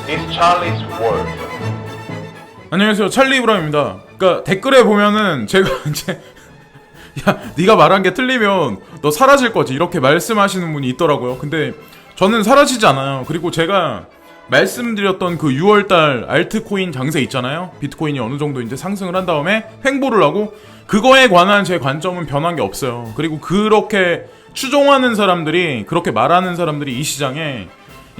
in Charlie's World. 안녕하세요, 찰리 브라입니다. 그러니까 댓글에 보면은 제가 이제 야, 네가 말한 게 틀리면 너 사라질 거지 이렇게 말씀하시는 분이 있더라고요. 근데 저는 사라지지 않아요. 그리고 제가 말씀드렸던 그 6월달 알트코인 장세 있잖아요. 비트코인이 어느 정도 이제 상승을 한 다음에 횡보를 하고, 그거에 관한 제 관점은 변한 게 없어요. 그리고 그렇게 추종하는 사람들이, 그렇게 말하는 사람들이 이 시장에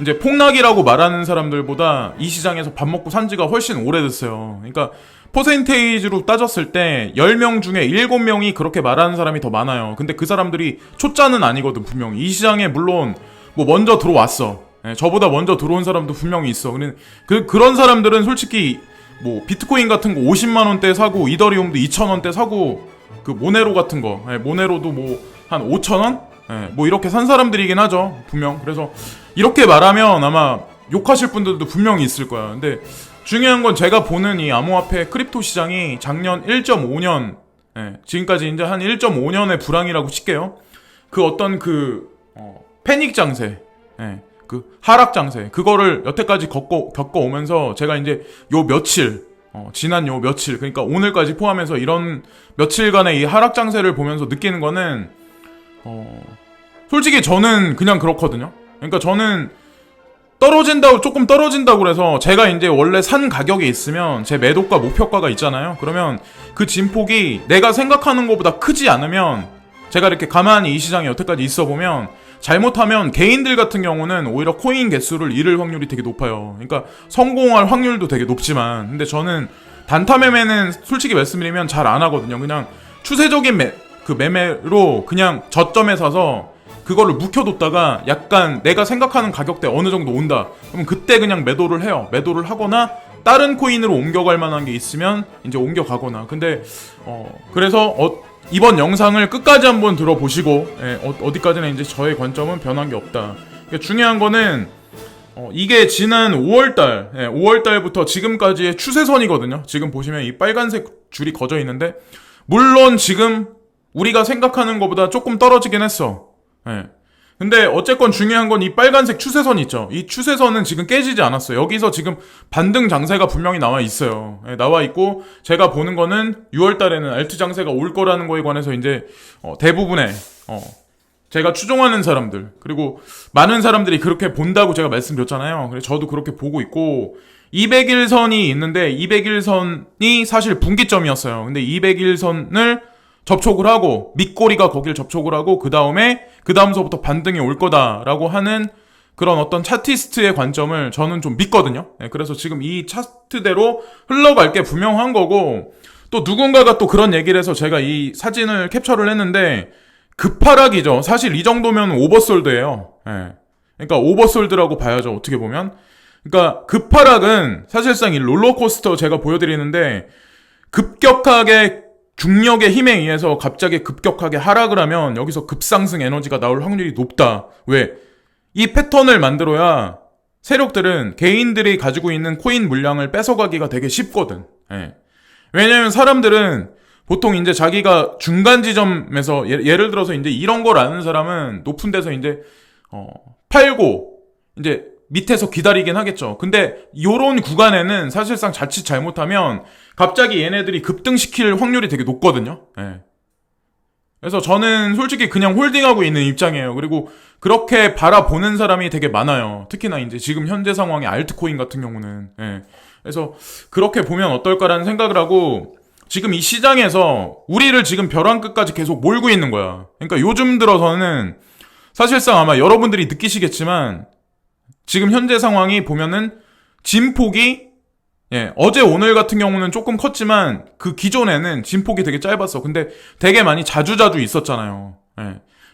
이제 폭락이라고 말하는 사람들보다 이 시장에서 밥 먹고 산 지가 훨씬 오래됐어요. 그러니까 퍼센테이지로 따졌을 때 10명 중에 7명이 그렇게 말하는 사람이 더 많아요. 근데 그 사람들이 초짜는 아니거든. 분명히 이 시장에 물론 뭐 먼저 들어왔어. 저보다 먼저 들어온 사람도 분명히 있어. 그런 사람들은 솔직히 뭐 비트코인 같은 거 50만 원대 사고, 이더리움도 2,000원대 사고, 그 모네로 같은 거, 모네로도 뭐 한 5,000원? 뭐 이렇게 산 사람들이긴 하죠, 분명. 그래서 이렇게 말하면 아마 욕하실 분들도 분명히 있을 거야. 근데 중요한 건 제가 보는 이 암호화폐 크립토 시장이 작년 1.5년, 지금까지 이제 한 1.5년의 불황이라고 칠게요. 그 어떤 패닉 장세, 그 하락 장세, 그거를 여태까지 겪어오면서 제가 이제 지난 요 며칠, 그러니까 오늘까지 포함해서 이런 며칠간의 이 하락 장세를 보면서 느끼는 거는, 솔직히 저는 그냥 그렇거든요. 그러니까 저는 조금 떨어진다고 그래서, 제가 이제 원래 산 가격에 있으면 제 매도가 목표가가 있잖아요. 그러면 그 진폭이 내가 생각하는 것보다 크지 않으면, 제가 이렇게 가만히 이 시장에 여태까지 있어 보면, 잘못하면 개인들 같은 경우는 오히려 코인 개수를 잃을 확률이 되게 높아요. 그러니까 성공할 확률도 되게 높지만, 근데 저는 단타 매매는 솔직히 말씀드리면 잘 안 하거든요. 그냥 추세적인 매매로 그냥 저점에 사서 그거를 묵혀뒀다가 약간 내가 생각하는 가격대 어느 정도 온다, 그러면 그때 그냥 매도를 해요. 매도를 하거나 다른 코인으로 옮겨갈 만한 게 있으면 이제 옮겨가거나. 근데 그래서 이번 영상을 끝까지 한번 들어보시고, 어디까지나 이제 저의 관점은 변한 게 없다. 그러니까 중요한 거는 이게 지난 5월달부터 지금까지의 추세선이거든요. 지금 보시면 이 빨간색 줄이 거져 있는데, 물론 지금 우리가 생각하는 것보다 조금 떨어지긴 했어. 근데 어쨌건 중요한 건 이 빨간색 추세선 있죠. 이 추세선은 지금 깨지지 않았어요. 여기서 지금 반등 장세가 분명히 나와 있어요. 나와 있고, 제가 보는 거는 6월 달에는 알트 장세가 올 거라는 거에 관해서 이제 대부분의 제가 추종하는 사람들, 그리고 많은 사람들이 그렇게 본다고 제가 말씀드렸잖아요. 그래서 저도 그렇게 보고 있고, 200일선이 있는데 200일선이 사실 분기점이었어요. 근데 200일선을 접촉을 하고, 밑꼬리가 거길 접촉을 하고, 그 다음서부터 반등이 올 거다라고 하는 그런 어떤 차티스트의 관점을 저는 좀 믿거든요. 그래서 지금 이 차트대로 흘러갈 게 분명한 거고, 또 누군가가 또 그런 얘기를 해서 제가 이 사진을 캡처를 했는데, 급하락이죠. 사실 이 정도면 오버솔드예요. 그러니까 오버솔드라고 봐야죠, 어떻게 보면. 그러니까 급하락은 사실상 이 롤러코스터 제가 보여드리는데, 급격하게 중력의 힘에 의해서 갑자기 급격하게 하락을 하면 여기서 급상승 에너지가 나올 확률이 높다. 왜? 이 패턴을 만들어야 세력들은 개인들이 가지고 있는 코인 물량을 뺏어가기가 되게 쉽거든. 왜냐면 사람들은 보통 이제 자기가 중간 지점에서, 예를 들어서 이제 이런 걸 아는 사람은 높은 데서 이제 팔고 이제 밑에서 기다리긴 하겠죠. 근데 요런 구간에는 사실상 자칫 잘못하면 갑자기 얘네들이 급등시킬 확률이 되게 높거든요. 그래서 저는 솔직히 그냥 홀딩하고 있는 입장이에요. 그리고 그렇게 바라보는 사람이 되게 많아요. 특히나 이제 지금 현재 상황의 알트코인 같은 경우는. 그래서 그렇게 보면 어떨까라는 생각을 하고, 지금 이 시장에서 우리를 지금 벼랑 끝까지 계속 몰고 있는 거야. 그러니까 요즘 들어서는 사실상 아마 여러분들이 느끼시겠지만, 지금 현재 상황이 보면은 진폭이, 어제 오늘 같은 경우는 조금 컸지만 그 기존에는 진폭이 되게 짧았어. 근데 되게 많이 자주자주 있었잖아요.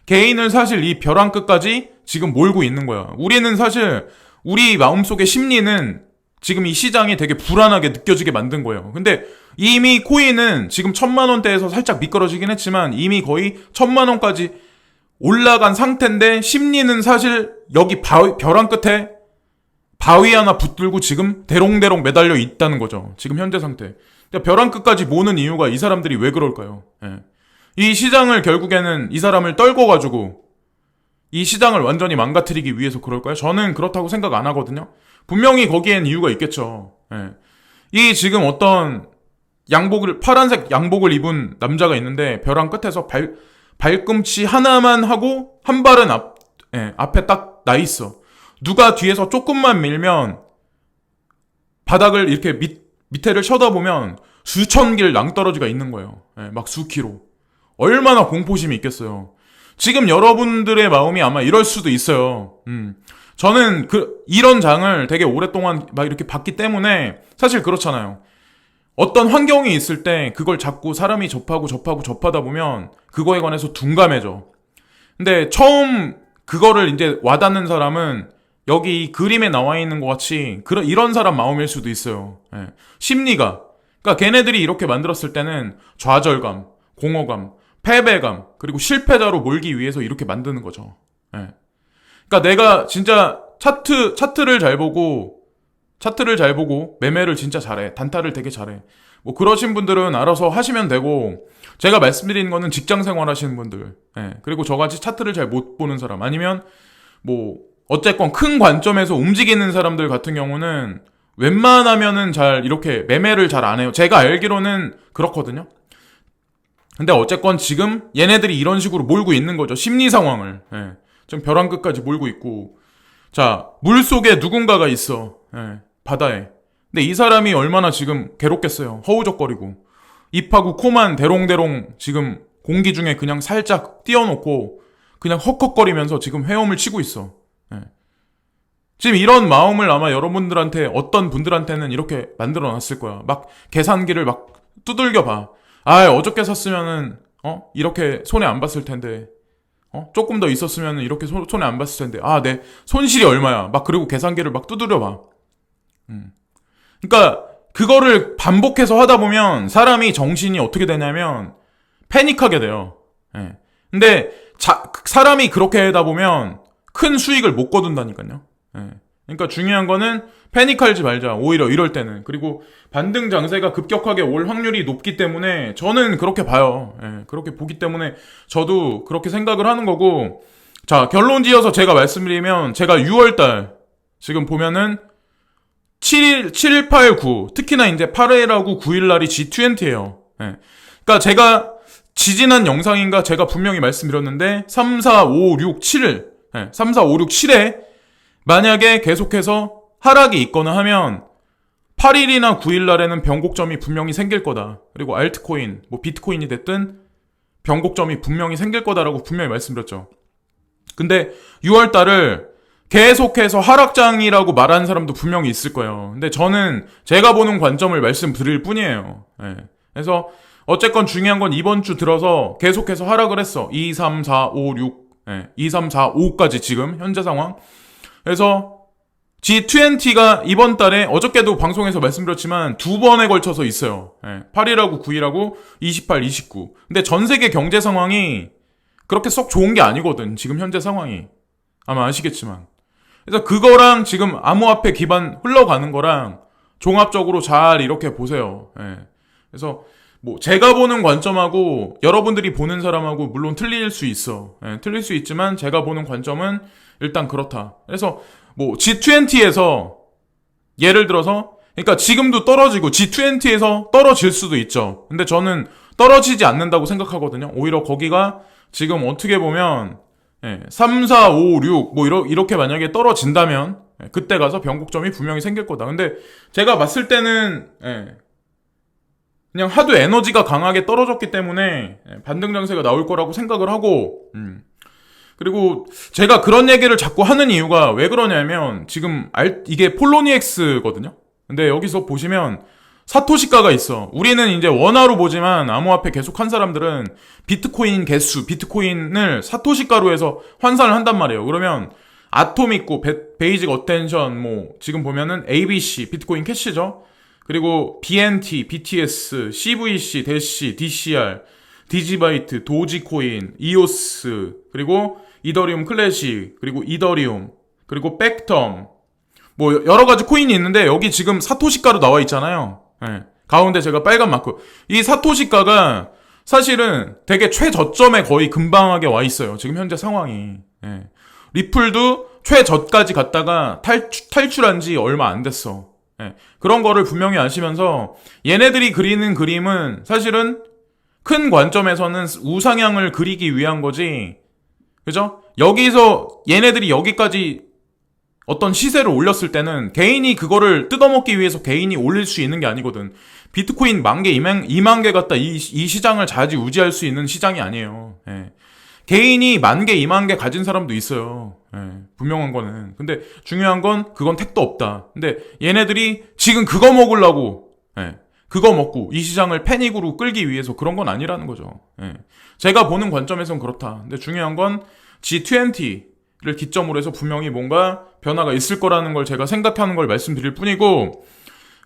개인을 사실 이 벼랑 끝까지 지금 몰고 있는 거야. 우리는 사실 우리 마음속의 심리는 지금 이 시장이 되게 불안하게 느껴지게 만든 거예요. 근데 이미 코인은 지금 1,000만원대에서 살짝 미끄러지긴 했지만 이미 거의 1,000만원까지 올라간 상태인데, 심리는 사실 여기 벼랑 끝에 바위 하나 붙들고 지금 대롱대롱 매달려 있다는 거죠. 지금 현재 상태. 그러니까 벼랑 끝까지 모는 이유가 이 사람들이 왜 그럴까요? 이 시장을 결국에는 이 사람을 떨궈가지고 이 시장을 완전히 망가뜨리기 위해서 그럴까요? 저는 그렇다고 생각 안 하거든요. 분명히 거기엔 이유가 있겠죠. 예. 이 지금 어떤 파란색 양복을 입은 남자가 있는데 벼랑 끝에서 발꿈치 하나만 하고 한 발은 앞에 딱 나 있어. 누가 뒤에서 조금만 밀면 바닥을 이렇게 밑에를 쳐다보면 수천 길 낭떠러지가 있는 거예요. 예, 막 수키로. 얼마나 공포심이 있겠어요. 지금 여러분들의 마음이 아마 이럴 수도 있어요. 저는 이런 장을 되게 오랫동안 막 이렇게 봤기 때문에 사실 그렇잖아요. 어떤 환경이 있을 때 그걸 자꾸 사람이 접하다 보면 그거에 관해서 둔감해져. 근데 처음 그거를 이제 와닿는 사람은 여기 이 그림에 나와 있는 것 같이 이런 사람 마음일 수도 있어요. 예. 심리가. 그러니까 걔네들이 이렇게 만들었을 때는 좌절감, 공허감, 패배감, 그리고 실패자로 몰기 위해서 이렇게 만드는 거죠. 예. 그러니까 내가 진짜 차트를 잘 보고 매매를 진짜 잘해. 단타를 되게 잘해. 뭐 그러신 분들은 알아서 하시면 되고, 제가 말씀드리는 거는 직장 생활 하시는 분들, 예. 그리고 저같이 차트를 잘 못 보는 사람, 아니면 뭐 어쨌건 큰 관점에서 움직이는 사람들 같은 경우는 웬만하면은 잘 이렇게 매매를 잘 안 해요. 제가 알기로는 그렇거든요. 근데 어쨌건 지금 얘네들이 이런 식으로 몰고 있는 거죠. 심리 상황을. 예. 지금 벼랑 끝까지 몰고 있고. 자, 물 속에 누군가가 있어. 예. 바다에. 근데 이 사람이 얼마나 지금 괴롭겠어요. 허우적거리고. 입하고 코만 대롱대롱 지금 공기 중에 그냥 살짝 띄워놓고 그냥 헉헉거리면서 지금 헤엄을 치고 있어. 예. 지금 이런 마음을 아마 여러분들한테, 어떤 분들한테는 이렇게 만들어 놨을 거야. 막 계산기를 막 두들겨 봐. 어저께 샀으면은 이렇게 손해 안 봤을 텐데, 조금 더 있었으면은 이렇게 손해 안 봤을 텐데, 내 손실이 얼마야. 막 그리고 계산기를 막 두드려 봐. 그러니까 그거를 반복해서 하다 보면 사람이 정신이 어떻게 되냐면 패닉하게 돼요. 예. 근데 사람이 그렇게 하다 보면 큰 수익을 못 거둔다니까요. 예. 그러니까 중요한 거는 패닉하지 말자. 오히려 이럴 때는. 그리고 반등 장세가 급격하게 올 확률이 높기 때문에 저는 그렇게 봐요. 예. 그렇게 보기 때문에 저도 그렇게 생각을 하는 거고. 자, 결론 지어서 제가 말씀드리면, 제가 6월달 지금 보면은 7, 8, 9, 특히나 이제 8일하고 9일날이 G20예요. 예. 그러니까 제가 지지난 영상인가 제가 분명히 말씀드렸는데 3, 4, 5, 6, 7을 3, 4, 5, 6, 7에 만약에 계속해서 하락이 있거나 하면 8일이나 9일날에는 변곡점이 분명히 생길 거다. 그리고 알트코인, 뭐 비트코인이 됐든 변곡점이 분명히 생길 거다라고 분명히 말씀드렸죠. 근데 6월달을 계속해서 하락장이라고 말하는 사람도 분명히 있을 거예요. 근데 저는 제가 보는 관점을 말씀드릴 뿐이에요. 예. 그래서 어쨌건 중요한 건 이번 주 들어서 계속해서 하락을 했어. 2, 3, 4, 5, 6, 2, 3, 4, 5까지 지금 현재 상황. 그래서 G20가 이번 달에 어저께도 방송에서 말씀드렸지만 2번에 걸쳐서 있어요. 8일하고 9일하고 28, 29. 근데 전 세계 경제 상황이 그렇게 썩 좋은 게 아니거든. 지금 현재 상황이. 아마 아시겠지만. 그래서 그거랑 지금 암호화폐 기반 흘러가는 거랑 종합적으로 잘 이렇게 보세요. 그래서 뭐 제가 보는 관점하고 여러분들이 보는 사람하고 물론 틀릴 수 있어. 틀릴 수 있지만 제가 보는 관점은 일단 그렇다. 그래서 뭐 G20에서 예를 들어서, 그러니까 지금도 떨어지고 G20에서 떨어질 수도 있죠. 근데 저는 떨어지지 않는다고 생각하거든요. 오히려 거기가 지금 어떻게 보면 3, 4, 5, 6 뭐 이렇게 만약에 떨어진다면 그때 가서 변곡점이 분명히 생길 거다. 근데 제가 봤을 때는 그냥 하도 에너지가 강하게 떨어졌기 때문에 반등 장세가 나올 거라고 생각을 하고, 그리고 제가 그런 얘기를 자꾸 하는 이유가 왜 그러냐면 지금 이게 폴로니엑스거든요. 근데 여기서 보시면 사토시가가 있어. 우리는 이제 원화로 보지만 암호화폐 계속 한 사람들은 비트코인 개수, 비트코인을 사토시가로 해서 환산을 한단 말이에요. 그러면 아톰 있고 베이직 어텐션, 뭐 지금 보면은 ABC 비트코인 캐시죠. 그리고 BNT, BTS, CVC, 대시, DCR, 디지바이트, 도지코인, 이오스, 그리고 이더리움 클래식, 그리고 이더리움, 그리고 백텀, 뭐 여러 가지 코인이 있는데 여기 지금 사토시가로 나와 있잖아요. 가운데 제가 빨간 마크. 이 사토시가가 사실은 되게 최저점에 거의 근방하게 와 있어요. 지금 현재 상황이. 리플도 최저까지 갔다가 탈출한 지 얼마 안 됐어. 예. 그런 거를 분명히 아시면서 얘네들이 그리는 그림은 사실은 큰 관점에서는 우상향을 그리기 위한 거지. 그죠? 여기서 얘네들이 여기까지 어떤 시세를 올렸을 때는 개인이 그거를 뜯어먹기 위해서 개인이 올릴 수 있는 게 아니거든. 비트코인 10,000개, 20,000개 갖다 이 시장을 좌지우지할 수 있는 시장이 아니에요. 예. 개인이 10,000개, 20,000개 가진 사람도 있어요. 예. 분명한 거는. 근데 중요한 건 그건 택도 없다. 근데 얘네들이 지금 그거 먹으려고, 예. 그거 먹고 이 시장을 패닉으로 끌기 위해서 그런 건 아니라는 거죠. 예. 제가 보는 관점에선 그렇다. 근데 중요한 건 G20를 기점으로 해서 분명히 뭔가 변화가 있을 거라는 걸 제가 생각하는 걸 말씀드릴 뿐이고,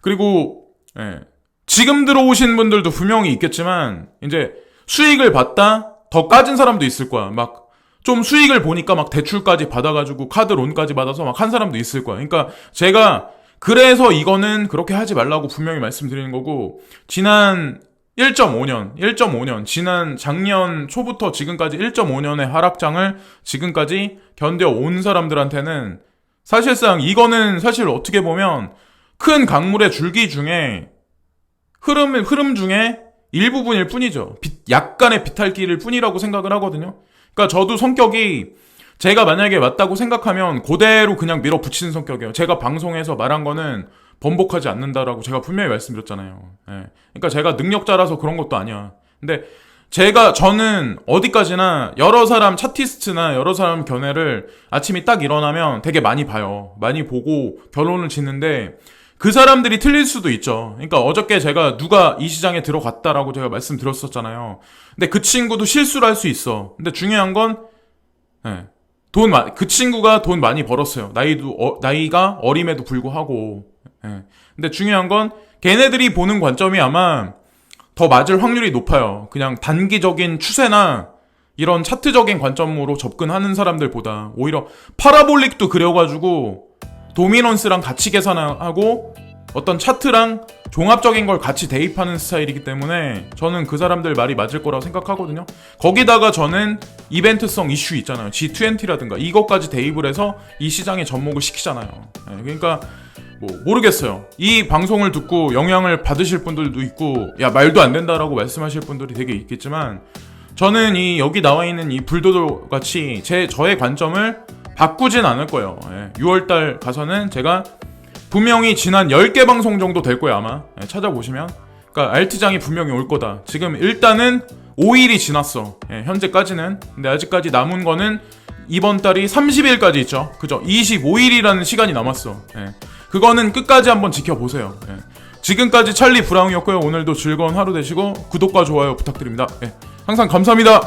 그리고 예. 지금 들어오신 분들도 분명히 있겠지만 이제 수익을 받다 더 까진 사람도 있을 거야. 막 좀 수익을 보니까 막 대출까지 받아가지고 카드 론까지 받아서 막 한 사람도 있을 거야. 그러니까 제가 그래서 이거는 그렇게 하지 말라고 분명히 말씀드리는 거고, 지난 1.5년, 지난 작년 초부터 지금까지 1.5년의 하락장을 지금까지 견뎌온 사람들한테는 사실상 이거는 사실 어떻게 보면 큰 강물의 줄기 중에 흐름 중에 일부분일 뿐이죠. 약간의 비탈길일 뿐이라고 생각을 하거든요. 그러니까 저도 성격이 제가 만약에 맞다고 생각하면 그대로 그냥 밀어붙이는 성격이에요. 제가 방송에서 말한 거는 번복하지 않는다라고 제가 분명히 말씀드렸잖아요. 예. 그러니까 제가 능력자라서 그런 것도 아니야. 근데 저는 어디까지나 여러 사람 차티스트나 여러 사람 견해를 아침에 딱 일어나면 되게 많이 봐요. 많이 보고 결론을 짓는데 그 사람들이 틀릴 수도 있죠. 그러니까 어저께 제가 누가 이 시장에 들어갔다라고 제가 말씀드렸었잖아요. 근데 그 친구도 실수를 할 수 있어. 근데 중요한 건 예. 그 친구가 돈 많이 벌었어요. 나이가 어림에도 불구하고. 예. 근데 중요한 건 걔네들이 보는 관점이 아마 더 맞을 확률이 높아요. 그냥 단기적인 추세나 이런 차트적인 관점으로 접근하는 사람들보다. 오히려 파라볼릭도 그려가지고 도미넌스랑 같이 계산하고 어떤 차트랑 종합적인 걸 같이 대입하는 스타일이기 때문에 저는 그 사람들 말이 맞을 거라고 생각하거든요. 거기다가 저는 이벤트성 이슈 있잖아요. G20라든가 이것까지 대입을 해서 이 시장에 접목을 시키잖아요. 네, 그러니까 뭐 모르겠어요. 이 방송을 듣고 영향을 받으실 분들도 있고 야 말도 안 된다라고 말씀하실 분들이 되게 있겠지만 저는 여기 나와 있는 이 불도도 같이 저의 관점을 바꾸진 않을 거예요. 6월달 가서는 제가 분명히 지난 10개 방송 정도 될 거예요 아마. 찾아보시면. 그러니까 알트장이 분명히 올 거다. 지금 일단은 5일이 지났어. 현재까지는. 근데 아직까지 남은 거는 이번 달이 30일까지 있죠. 그죠? 25일이라는 시간이 남았어. 그거는 끝까지 한번 지켜보세요. 지금까지 찰리 브라운이었고요. 오늘도 즐거운 하루 되시고 구독과 좋아요 부탁드립니다. 항상 감사합니다.